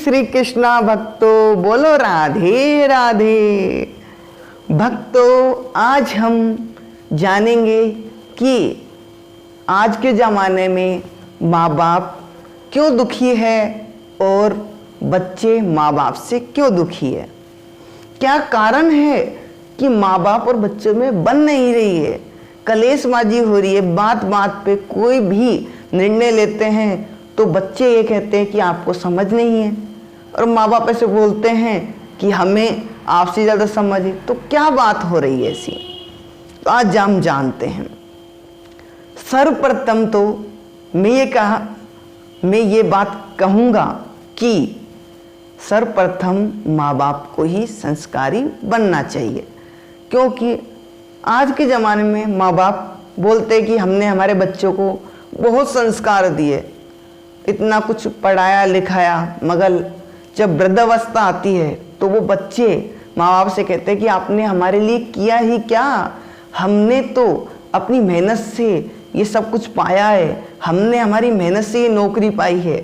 श्री कृष्णा भक्तों, बोलो राधे राधे। भक्तों, आज हम जानेंगे कि आज के ज़माने में माँ बाप क्यों दुखी है और बच्चे माँ बाप से क्यों दुखी है। क्या कारण है कि माँ बाप और बच्चों में बन नहीं रही है, कलेशबाजी हो रही है। बात बात पे कोई भी निर्णय लेते हैं तो बच्चे ये कहते हैं कि आपको समझ नहीं है, और माँ बाप ऐसे बोलते हैं कि हमें आपसे ज़्यादा समझ है। तो क्या बात हो रही है ऐसी, तो आज हम जानते हैं। सर्वप्रथम तो मैं ये बात कहूँगा कि सर्वप्रथम माँ बाप को ही संस्कारी बनना चाहिए, क्योंकि आज के ज़माने में माँ बाप बोलते हैं कि हमने हमारे बच्चों को बहुत संस्कार दिए, इतना कुछ पढ़ाया लिखाया, मगर जब वृद्धावस्था आती है तो वो बच्चे माँ बाप से कहते हैं कि आपने हमारे लिए किया ही क्या, हमने तो अपनी मेहनत से ये सब कुछ पाया है, हमने हमारी मेहनत से ये नौकरी पाई है।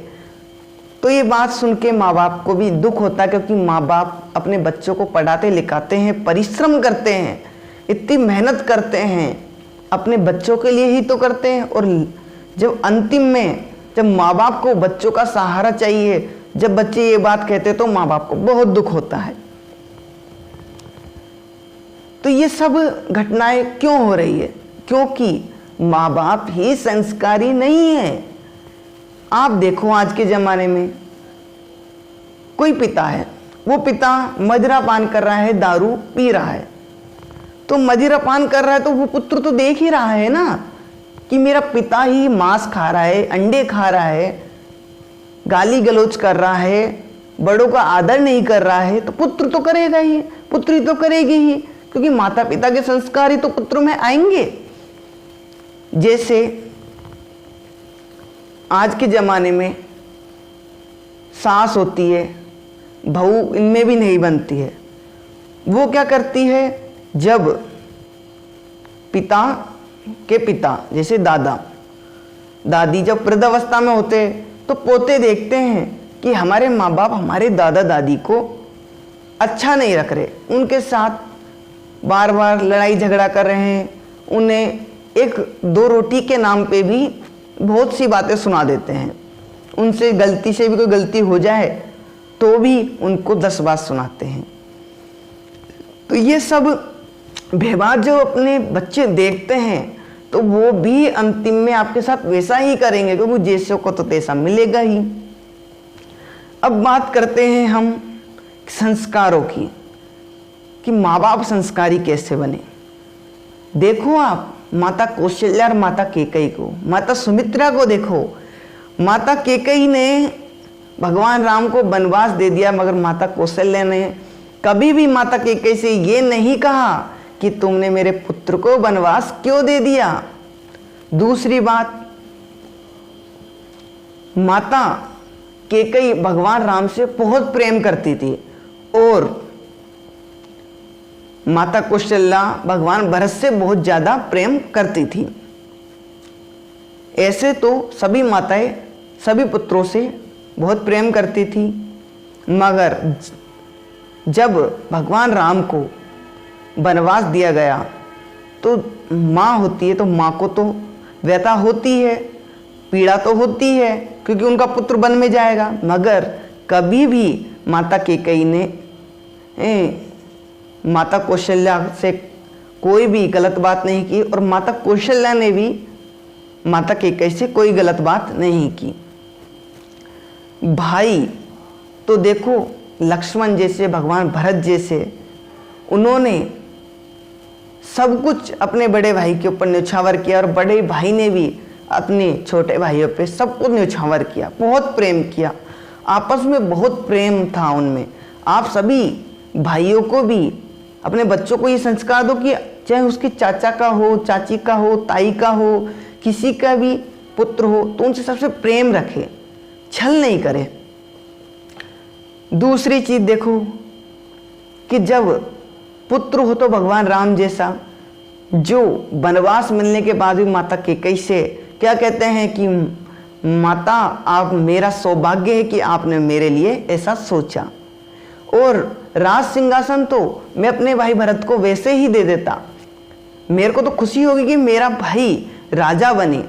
तो ये बात सुन के माँ बाप को भी दुख होता है, क्योंकि माँ बाप अपने बच्चों को पढ़ाते लिखाते हैं, परिश्रम करते हैं, इतनी मेहनत करते हैं, अपने बच्चों के लिए ही तो करते हैं। और जब अंतिम में जब माँ बाप को बच्चों का सहारा चाहिए, जब बच्चे ये बात कहते तो माँ बाप को बहुत दुख होता है। तो ये सब घटनाएं क्यों हो रही है? क्योंकि माँ बाप ही संस्कारी नहीं है। आप देखो, आज के ज़माने में कोई पिता है, वो पिता मदिरा पान कर रहा है, दारू पी रहा है, तो मदिरा पान कर रहा है तो वो पुत्र तो देख ही रहा है ना कि मेरा पिता ही मांस खा रहा है, अंडे खा रहा है, गाली गलौज कर रहा है, बड़ों का आदर नहीं कर रहा है, तो पुत्र तो करेगा ही, पुत्री तो करेगी ही, क्योंकि माता पिता के संस्कार ही तो पुत्र में आएंगे। जैसे आज के ज़माने में सास होती है, बहू इनमें भी नहीं बनती है। वो क्या करती है, जब पिता के पिता जैसे दादा दादी जब वृद्धावस्था में होते तो पोते देखते हैं कि हमारे माँ बाप हमारे दादा दादी को अच्छा नहीं रख रहे, उनके साथ बार बार लड़ाई झगड़ा कर रहे हैं, उन्हें एक दो रोटी के नाम पे भी बहुत सी बातें सुना देते हैं, उनसे गलती से भी कोई गलती हो जाए तो भी उनको 10 बात सुनाते हैं। तो ये सब व्यवहार जो अपने बच्चे देखते हैं तो वो भी अंतिम में आपके साथ वैसा ही करेंगे, क्योंकि जैसे को तो तैसा मिलेगा ही। अब बात करते हैं हम संस्कारों की कि माँ बाप संस्कारी कैसे बने। देखो आप माता कौशल्या और माता कैकेयी को, माता सुमित्रा को देखो। माता कैकेयी ने भगवान राम को वनवास दे दिया, मगर माता कौशल्या ने कभी भी माता कैकेयी से ये नहीं कहा कि तुमने मेरे पुत्र को वनवास क्यों दे दिया। दूसरी बात, माता कैकेयी भगवान राम से बहुत प्रेम करती थी और माता कौशल्या भगवान भरत से बहुत ज़्यादा प्रेम करती थी। ऐसे तो सभी माताएं सभी पुत्रों से बहुत प्रेम करती थी, मगर जब भगवान राम को वनवास दिया गया तो माँ होती है तो माँ को तो व्यथा होती है, पीड़ा तो होती है, क्योंकि उनका पुत्र वन में जाएगा। मगर कभी भी माता कैकेयी ने माता कौशल्या से कोई भी गलत बात नहीं की, और माता कौशल्या ने भी माता कैकेयी से कोई गलत बात नहीं की। भाई तो देखो, लक्ष्मण जैसे, भगवान भरत जैसे, उन्होंने सब कुछ अपने बड़े भाई के ऊपर न्यौछावर किया, और बड़े भाई ने भी अपने छोटे भाइयों पे सब कुछ न्यौछावर किया, बहुत प्रेम किया, आपस में बहुत प्रेम था उनमें। आप सभी भाइयों को भी अपने बच्चों को ये संस्कार दो कि चाहे उसके चाचा का हो, चाची का हो, ताई का हो, किसी का भी पुत्र हो तो उनसे सबसे प्रेम रखे, छल नहीं करे। दूसरी चीज देखो कि जब पुत्र हो तो भगवान राम जैसा, जो वनवास मिलने के बाद भी माता कैकेयी से क्या कहते हैं कि माता आप, मेरा सौभाग्य है कि आपने मेरे लिए ऐसा सोचा, और राज सिंहासन तो मैं अपने भाई भरत को वैसे ही दे देता। मेरे को तो खुशी होगी कि मेरा भाई राजा बने,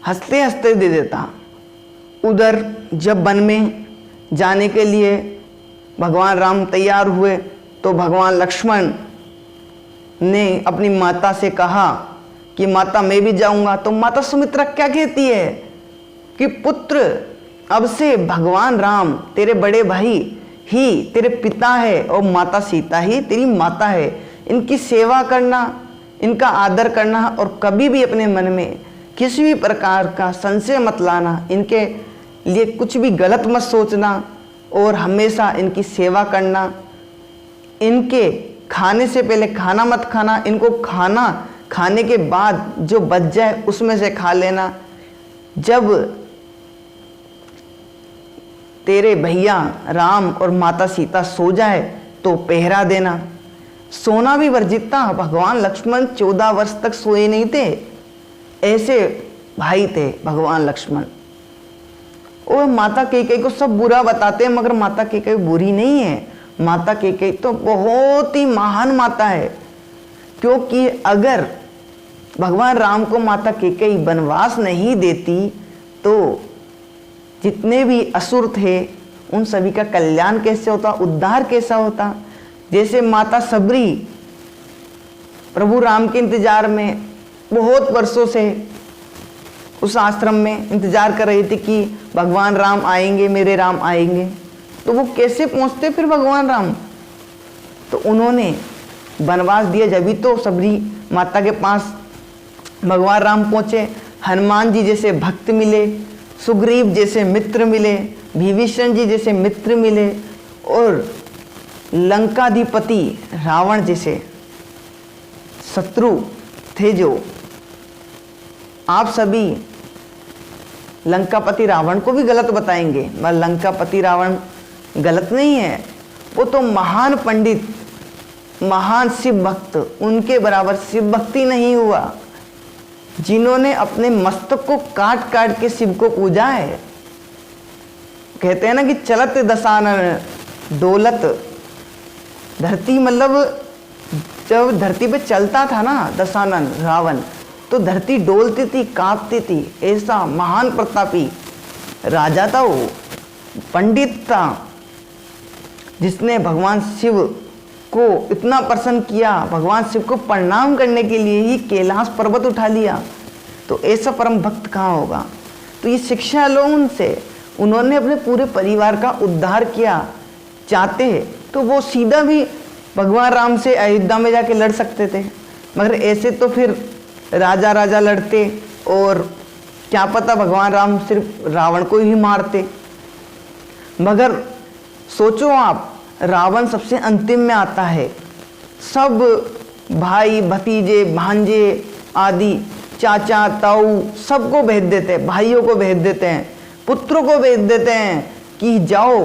हंसते हंसते दे देता। उधर जब वन में जाने के लिए भगवान राम तैयार हुए तो भगवान लक्ष्मण ने अपनी माता से कहा कि माता मैं भी जाऊंगा। तो माता सुमित्रा क्या कहती है कि पुत्र, अब से भगवान राम तेरे बड़े भाई ही तेरे पिता है और माता सीता ही तेरी माता है। इनकी सेवा करना, इनका आदर करना, और कभी भी अपने मन में किसी भी प्रकार का संशय मत लाना, इनके लिए कुछ भी गलत मत सोचना, और हमेशा इनकी सेवा करना। इनके खाने से पहले खाना मत खाना, इनको खाना खाने के बाद जो बच जाए उसमें से खा लेना। जब तेरे भैया राम और माता सीता सो जाए तो पहरा देना। सोना भी वर्जित था। भगवान लक्ष्मण 14 वर्ष तक सोए नहीं थे, ऐसे भाई थे भगवान लक्ष्मण। और माता कैकेयी को सब बुरा बताते हैं, मगर माता कैकेयी बुरी नहीं है। माता कैकेयी तो बहुत ही महान माता है, क्योंकि अगर भगवान राम को माता कैकेयी वनवास नहीं देती तो जितने भी असुर थे उन सभी का कल्याण कैसे होता, उद्धार कैसा होता। जैसे माता सबरी प्रभु राम के इंतजार में बहुत वर्षों से उस आश्रम में इंतजार कर रही थी कि भगवान राम आएंगे, मेरे राम आएंगे। तो वो कैसे पहुंचते फिर भगवान राम? तो उन्होंने वनवास दिया, जब भी तो सबरी माता के पास भगवान राम पहुंचे। हनुमान जी जैसे भक्त मिले, सुग्रीव जैसे मित्र मिले, विभीषण जी जैसे मित्र मिले, और लंकाधिपति रावण जैसे शत्रु थे। जो आप सभी लंकापति रावण को भी गलत बताएंगे, मगर लंकापति रावण गलत नहीं है। वो तो महान पंडित, महान शिव भक्त, उनके बराबर शिव भक्ति नहीं हुआ, जिन्होंने अपने मस्तक को काट काट के शिव को पूजा है। कहते हैं ना कि चलत दशानन डोलत धरती, मतलब जब धरती पे चलता था ना दशानन रावण, तो धरती डोलती थी, कांपती थी। ऐसा महान प्रतापी राजा था वो, पंडित था, जिसने भगवान शिव को इतना प्रसन्न किया, भगवान शिव को प्रणाम करने के लिए ही कैलाश पर्वत उठा लिया। तो ऐसा परम भक्त कहाँ होगा? तो ये शिक्षा लो उनसे। उन्होंने अपने पूरे परिवार का उद्धार किया। चाहते तो वो सीधा भी भगवान राम से अयोध्या में जाके लड़ सकते थे, मगर ऐसे तो फिर राजा राजा लड़ते, और क्या पता भगवान राम सिर्फ रावण को ही मारते। मगर सोचो आप, रावण सबसे अंतिम में आता है। सब भाई भतीजे भांजे आदि, चाचा ताऊ सबको भेज देते हैं, भाइयों को भेज देते हैं, पुत्रों को भेज देते हैं कि जाओ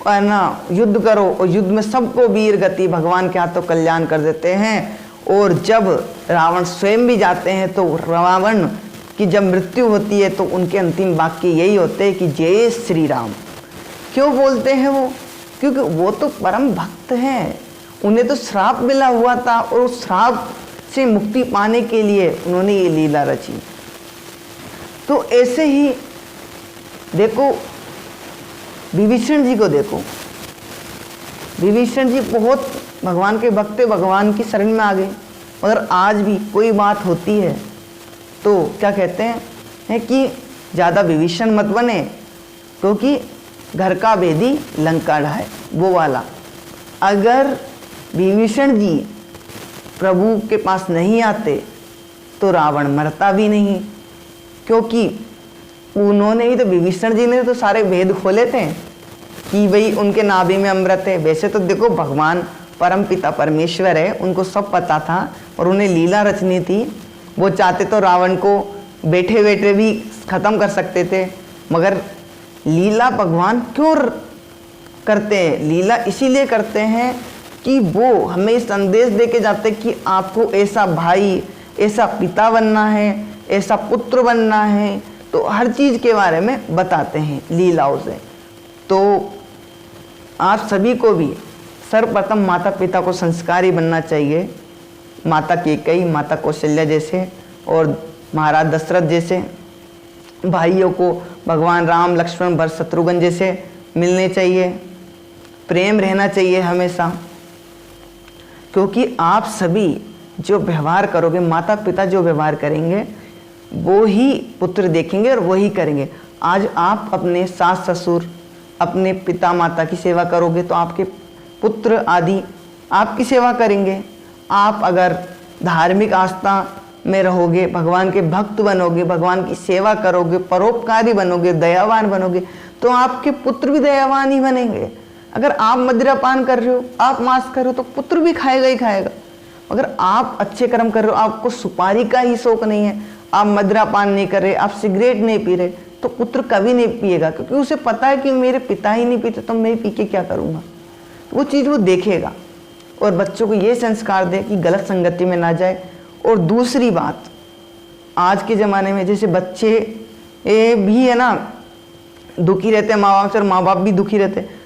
है ना युद्ध करो, और युद्ध में सबको वीर गति भगवान के हाथों कल्याण कर देते हैं। और जब रावण स्वयं भी जाते हैं तो रावण की जब मृत्यु होती है तो उनके अंतिम वाक्य यही होते हैं कि जय श्री राम। क्यों बोलते हैं वो? क्योंकि वो तो परम भक्त हैं, उन्हें तो श्राप मिला हुआ था, और उस श्राप से मुक्ति पाने के लिए उन्होंने ये लीला रची। तो ऐसे ही देखो विभीषण जी को, देखो विभीषण जी बहुत भगवान के भक्त, भगवान की शरण में आ गए। मगर आज भी कोई बात होती है तो क्या कहते हैं कि ज़्यादा विभीषण मत बने, क्योंकि घर का भेदी लंका ढाए, वो वाला। अगर विभीषण जी प्रभु के पास नहीं आते तो रावण मरता भी नहीं, क्योंकि उन्होंने ही तो, विभीषण जी ने तो सारे भेद खोले थे कि भाई उनके नाभि में अमृत है। वैसे तो देखो भगवान परम पिता परमेश्वर है, उनको सब पता था, और उन्हें लीला रचनी थी। वो चाहते तो रावण को बैठे बैठे भी खत्म कर सकते थे, मगर लीला भगवान क्यों करते हैं? लीला इसीलिए करते हैं कि वो हमें संदेश दे के जाते कि आपको ऐसा भाई, ऐसा पिता बनना है, ऐसा पुत्र बनना है, तो हर चीज़ के बारे में बताते हैं लीलाओं से। तो आप सभी को भी सर्वप्रथम माता पिता को संस्कारी बनना चाहिए, माता कैकेयी, माता कौशल्या जैसे और महाराज दशरथ जैसे। भाइयों को भगवान राम, लक्ष्मण, भरत, शत्रुघ्न जैसे मिलने चाहिए। प्रेम रहना चाहिए हमेशा, क्योंकि आप सभी जो व्यवहार करोगे, माता पिता जो व्यवहार करेंगे वो ही पुत्र देखेंगे और वही करेंगे। आज आप अपने सास ससुर, अपने पिता माता की सेवा करोगे तो आपके पुत्र आदि आपकी सेवा करेंगे। आप अगर धार्मिक आस्था में रहोगे, भगवान के भक्त बनोगे, भगवान की सेवा करोगे, परोपकारी बनोगे, दयावान बनोगे, तो आपके पुत्र भी दयावान ही बनेंगे। अगर आप मदिरा पान कर रहे हो, आप मांस कर रहे हो, तो पुत्र भी खाएगा ही खाएगा। अगर आप अच्छे कर्म कर रहे हो, आपको सुपारी का ही शौक नहीं है, आप मदिरा पान नहीं कर रहे, आप सिगरेट नहीं पी रहे, तो पुत्र कभी नहीं पिएगा, क्योंकि उसे पता है कि मेरे पिता ही नहीं पीते तो मैं पी के क्या करूँगा। वो चीज़ वो देखेगा। और बच्चों को ये संस्कार दे कि गलत संगति में ना जाए। और दूसरी बात, आज के ज़माने में जैसे बच्चे भी है ना दुखी रहते हैं माँ बाप से, और माँ बाप भी दुखी रहते हैं।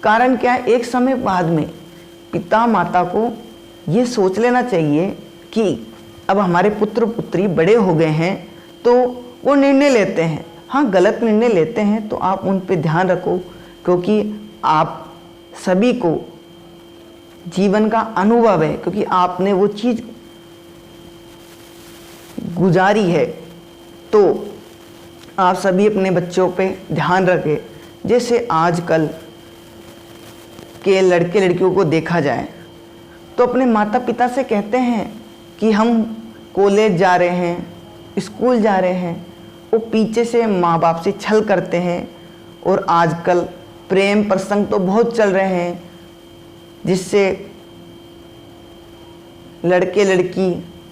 कारण क्या है, एक समय बाद में पिता माता को ये सोच लेना चाहिए कि अब हमारे पुत्र पुत्री बड़े हो गए हैं, तो वो निर्णय लेते हैं, हाँ गलत निर्णय लेते हैं, तो आप उन पे ध्यान रखो, क्योंकि आप सभी को जीवन का अनुभव है, क्योंकि आपने वो चीज़ गुजारी है। तो आप सभी अपने बच्चों पे ध्यान रखें। जैसे आजकल के लड़के लड़कियों को देखा जाए तो अपने माता पिता से कहते हैं कि हम कॉलेज जा रहे हैं, स्कूल जा रहे हैं, वो पीछे से माँ बाप से छल करते हैं। और आजकल प्रेम प्रसंग तो बहुत चल रहे हैं, जिससे लड़के लड़की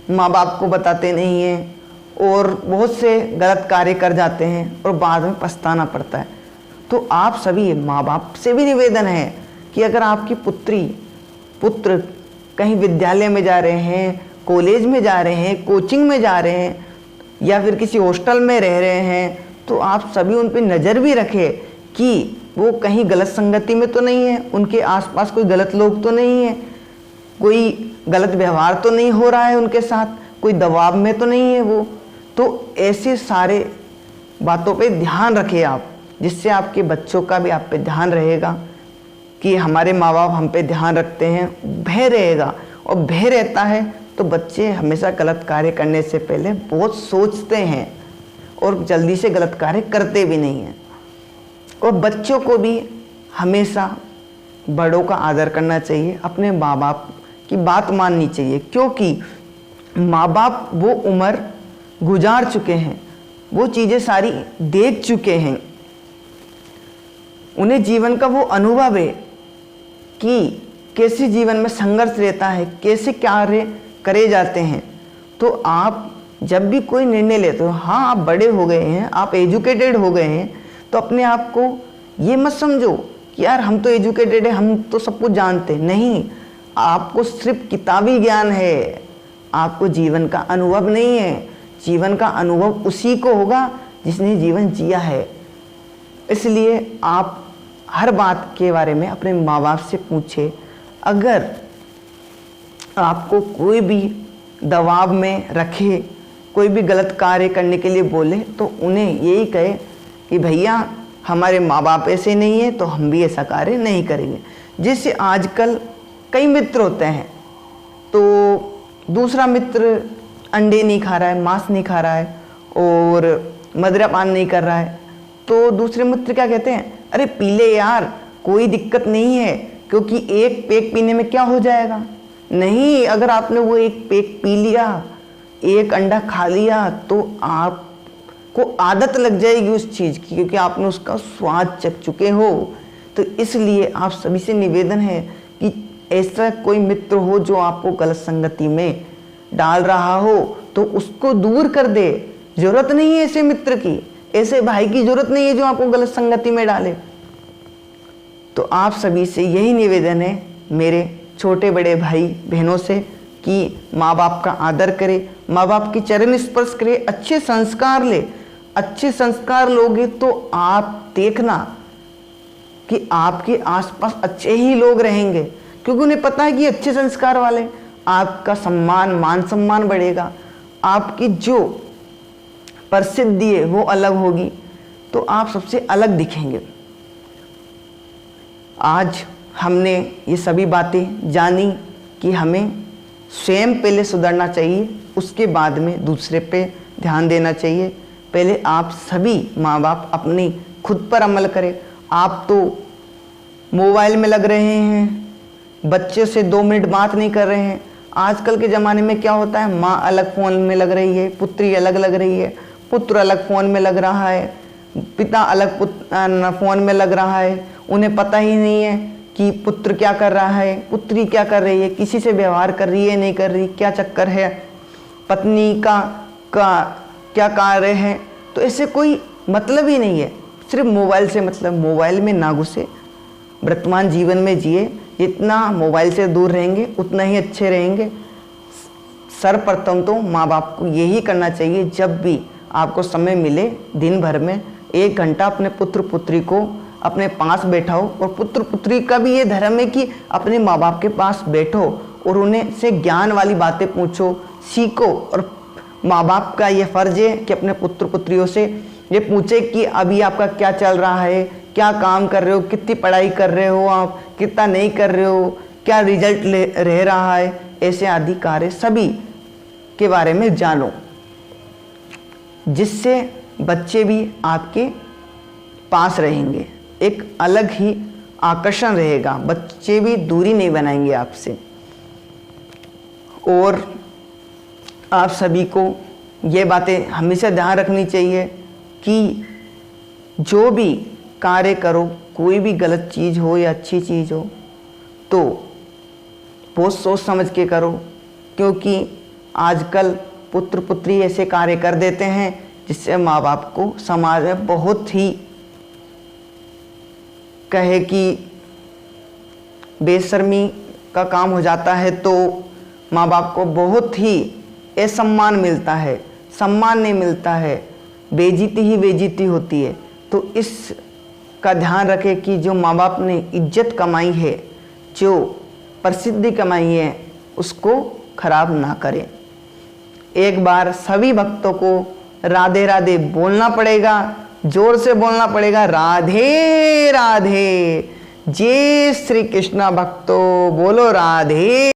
माँ बाप को बताते नहीं हैं और बहुत से गलत कार्य कर जाते हैं और बाद में पछताना पड़ता है। तो आप सभी माँ बाप से भी निवेदन है कि अगर आपकी पुत्र कहीं विद्यालय में जा रहे हैं, कॉलेज में जा रहे हैं, कोचिंग में जा रहे हैं, या फिर किसी हॉस्टल में रह रहे हैं, तो आप सभी उन पर नज़र भी रखें कि वो कहीं गलत संगति में तो नहीं है, उनके आसपास कोई गलत लोग तो नहीं है, कोई गलत व्यवहार तो नहीं हो रहा है उनके साथ, कोई दबाव में तो नहीं है वो। तो ऐसे सारे बातों पे ध्यान रखें आप, जिससे आपके बच्चों का भी आप पे ध्यान रहेगा कि हमारे माँ बाप हम पे ध्यान रखते हैं, भय रहेगा। और भय रहता है तो बच्चे हमेशा गलत कार्य करने से पहले बहुत सोचते हैं और जल्दी से गलत कार्य करते भी नहीं हैं। और बच्चों को भी हमेशा बड़ों का आदर करना चाहिए, अपने माँ बाप की बात माननी चाहिए, क्योंकि माँ बाप वो उम्र गुजार चुके हैं, वो चीज़ें सारी देख चुके हैं, उन्हें जीवन का वो अनुभव है कि कैसे जीवन में संघर्ष रहता है, कैसे कार्य करे जाते हैं। तो आप जब भी कोई निर्णय लेते हो, हाँ आप बड़े हो गए हैं, आप एजुकेटेड हो गए हैं, तो अपने आप को ये मत समझो कि यार हम तो एजुकेटेड है, हम तो सब कुछ जानते हैं। नहीं, आपको सिर्फ किताबी ज्ञान है, आपको जीवन का अनुभव नहीं है। जीवन का अनुभव उसी को होगा जिसने जीवन जिया है। इसलिए आप हर बात के बारे में अपने माँ बाप से पूछे। अगर आपको कोई भी दबाव में रखे, कोई भी गलत कार्य करने के लिए बोले, तो उन्हें यही कहे कि भैया हमारे माँ बाप ऐसे नहीं है तो हम भी ऐसा कार्य नहीं करेंगे। जैसे आजकल कई मित्र होते हैं, तो दूसरा मित्र अंडे नहीं खा रहा है, मांस नहीं खा रहा है और मदिरा पान नहीं कर रहा है, तो दूसरे मित्र क्या कहते हैं, अरे पी ले यार, कोई दिक्कत नहीं है, क्योंकि एक पेक पीने में क्या हो जाएगा। नहीं, अगर आपने वो एक पेक पी लिया, एक अंडा खा लिया, तो आपको आदत लग जाएगी उस चीज़ की, क्योंकि आपने उसका स्वाद चख चुके हो। तो इसलिए आप सभी से निवेदन है कि ऐसा कोई मित्र हो जो आपको गलत संगति में डाल रहा हो तो उसको दूर कर दे। जरूरत नहीं है ऐसे मित्र की, ऐसे भाई की जरूरत नहीं है जो आपको गलत संगति में डाले। तो आप सभी से यही निवेदन है, मेरे छोटे बड़े भाई बहनों से, कि माँ बाप का आदर करे, माँ बाप की चरण स्पर्श करे, अच्छे संस्कार ले। अच्छे संस्कार लोगे तो आप देखना कि आपके आसपास अच्छे ही लोग रहेंगे, क्योंकि उन्हें पता है कि अच्छे संस्कार वाले, आपका सम्मान, मान सम्मान बढ़ेगा, आपकी जो प्रसिद्धि है वो अलग होगी, तो आप सबसे अलग दिखेंगे। आज हमने ये सभी बातें जानी कि हमें स्वयं पहले सुधरना चाहिए, उसके बाद में दूसरे पे ध्यान देना चाहिए। पहले आप सभी माँ बाप अपनी खुद पर अमल करें। आप तो मोबाइल में लग रहे हैं, बच्चे से 2 मिनट बात नहीं कर रहे हैं। आजकल के ज़माने में क्या होता है, माँ अलग फ़ोन में लग रही है, पुत्री अलग लग रही है, पुत्र अलग फ़ोन में लग रहा है, पिता अलग फ़ोन में लग रहा है। उन्हें पता ही नहीं है कि पुत्र क्या कर रहा है, पुत्री क्या कर रही है, किसी से व्यवहार कर रही है नहीं कर रही, क्या चक्कर है, पत्नी का क्या कार्य है। तो ऐसे कोई मतलब ही नहीं है, सिर्फ मोबाइल से मतलब। मोबाइल में ना घुसे, वर्तमान जीवन में जिए। जितना मोबाइल से दूर रहेंगे उतना ही अच्छे रहेंगे। सर्वप्रथम तो माँ बाप को यही करना चाहिए, जब भी आपको समय मिले दिन भर में 1 घंटा अपने पुत्र पुत्री को अपने पास बैठाओ। और पुत्र पुत्री का भी ये धर्म है कि अपने माँ बाप के पास बैठो और उन्हें से ज्ञान वाली बातें पूछो, सीखो। और माँ बाप का ये फर्ज है कि अपने पुत्र पुत्रियों से ये पूछे कि अभी आपका क्या चल रहा है, क्या काम कर रहे हो, कितनी पढ़ाई कर रहे हो आप, कितना नहीं कर रहे हो, क्या रिजल्ट रह रहा है, ऐसे आदि कार्य सभी के बारे में जानो, जिससे बच्चे भी आपके पास रहेंगे। एक अलग ही आकर्षण रहेगा, बच्चे भी दूरी नहीं बनाएंगे आपसे। और आप सभी को ये बातें हमेशा ध्यान रखनी चाहिए कि जो भी कार्य करो, कोई भी गलत चीज़ हो या अच्छी चीज़ हो, तो बहुत सोच समझ के करो। क्योंकि आजकल पुत्र पुत्री ऐसे कार्य कर देते हैं जिससे माँ बाप को समाज में बहुत ही कहे कि बेशर्मी का काम हो जाता है। तो माँ बाप को बहुत ही असम्मान मिलता है, सम्मान नहीं मिलता है, बेइज्जती ही बेइज्जती होती है। तो इस का ध्यान रखें कि जो माँ बाप ने इज्जत कमाई है, जो प्रसिद्धि कमाई है, उसको खराब ना करें। एक बार सभी भक्तों को राधे राधे बोलना पड़ेगा, जोर से बोलना पड़ेगा, राधे राधे। जय श्री कृष्ण भक्तों, बोलो राधे।